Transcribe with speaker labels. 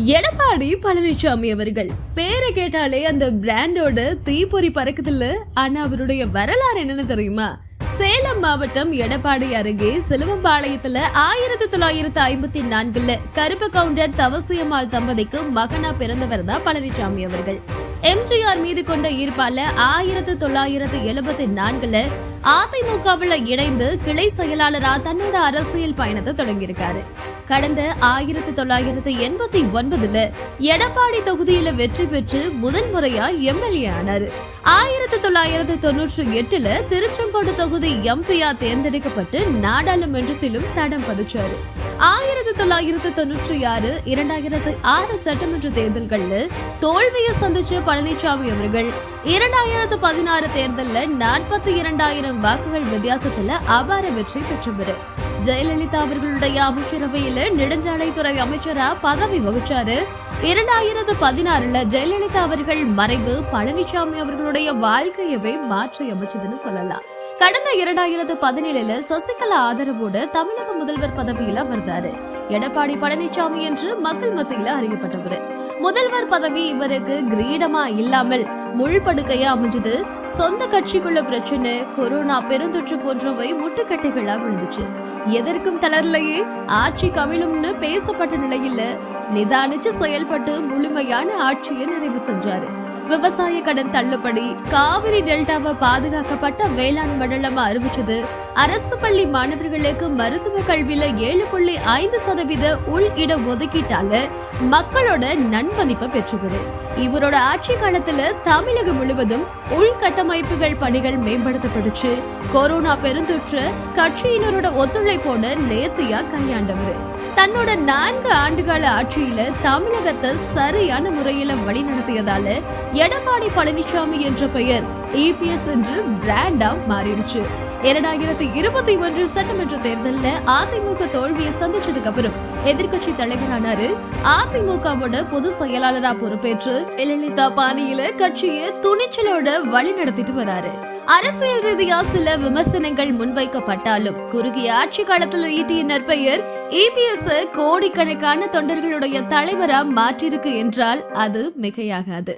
Speaker 1: எடப்பாடி பழனிசாமி அவர்கள் பேரை கேட்டாலே அந்த பிராண்டோட தீப்பொறி பறக்குதுல்ல. ஆனா அவருடைய வரலாறு என்னன்னு தெரியுமா? சேலம் மாவட்டம் எடப்பாடி அருகே சிலுவம்பாளையத்துல 1954 கருப்பு கவுண்டர் தவசியம்மாள் தம்பதிக்கு மகனா பிறந்தவர் தான் பழனிசாமி அவர்கள். எம்ஜிஆர் மீது கொண்ட ஈர்ப்பால 1974 அதிமுகவில் இணைந்து கிளை செயலாளரா தன்னோட அரசியல் பயணத்தை தொடங்கியிருக்காரு. கடந்த 1989 எடப்பாடி தொகுதியில வெற்றி பெற்று முதல் முறையா எம்எல்ஏ ஆனாரு. 1998 திருச்செங்கோடு தொகுதி எம்பியா தேர்ந்தெடுக்கப்பட்டு நாடாளுமன்றத்திலும் தடம் பதிச்சாரு. 1996, 2006 சட்டமன்ற தேர்தல்கள்ல தோல்வியை சந்திச்ச பழனிசாமி அவர்கள் 2016 தேர்தல்ல 42,000 வாக்குகள் வித்தியாசத்துல அபார வெற்றி பெற்றவர். ஜெயலலிதா அவர்களுடைய அமைச்சரவையில நெடுஞ்சாலைத்துறை அமைச்சரா பதவி வகிச்சாரு. 2016 ஜெயலலிதா அவர்கள் மறைவு பழனிசாமி அவர்களுடைய வாழ்க்கையவே மாற்றி அமைச்சதுன்னு சொல்லலாம். கடந்த 2017 சசிகலா ஆதரவோடு தமிழக முதல்வர் பதவியில அமர்ந்தாரு. எடப்பாடி பழனிசாமி என்று மக்கள் மத்தியில அறியப்பட்டவர். முதல்வர் பதவி இவருக்கு கிரீடமா இல்லாமல் முள்படுக்கையா அமைஞ்சது. சொந்த கட்சிக்குள்ள பிரச்சனை, கொரோனா பெருந்தொற்று போன்றவை முட்டுக்கட்டைகளா விழுந்துச்சு. எதற்கும் தளரலையே ஆட்சி கவிழும்னு பேசப்பட்ட நிலையில நிதானிச்சு செயல்பட்டு முழுமையான ஆட்சியை நிறைவு செஞ்சாரு. விவசாய கடன் தள்ளுபடி, காவிரி டெல்டாவை பாதுகாக்கப்பட்ட வேளாண் மண்டலமா அறிவிச்சது, அரசு பள்ளி மாணவர்களுக்கு மருத்துவ கல்வியில 7.5% உள் இட ஒதுக்கீட்டால மக்களோட நன்மதிப்பை பெற்றவர். இவரோட ஆட்சி காலத்துல தமிழகம் முழுவதும் உள்கட்டமைப்புகள் பணிகள் மேம்படுத்தப்பட்டுச்சு. கொரோனா பெருந்தொற்று கட்சியினரோட ஒத்துழைப்போட நேர்த்தியா கையாண்டவர். தன்னோட 4 ஆண்டுகால ஆட்சியில தமிழகத்தை சரியான முறையில வழிநடத்தியதால எடப்பாடி பழனிசாமி என்ற பெயர் EPS என்று பிராண்டா மாறிடுச்சு. 2021 சட்டமன்ற தேர்தல்ல அதிமுக தோல்வியை சந்திச்சதுக்கு அப்புறம் எதிர்கட்சி தலைவரானாரு. அதிமுகவோட பொது செயலாளரா பொறுப்பேற்று ஜெயலலிதா பாணியில கட்சியை துணிச்சலோட வழி நடத்திட்டு வராரு. அரசியல் ரீதியா சில விமர்சனங்கள் முன்வைக்கப்பட்டாலும் குறுகிய ஆட்சி காலத்துல ஈட்டிய நற்பெயர் EPS கோடிக்கணக்கான தொண்டர்களுடைய தலைவரா மாற்றிருக்கு என்றால் அது மிகையாகாது.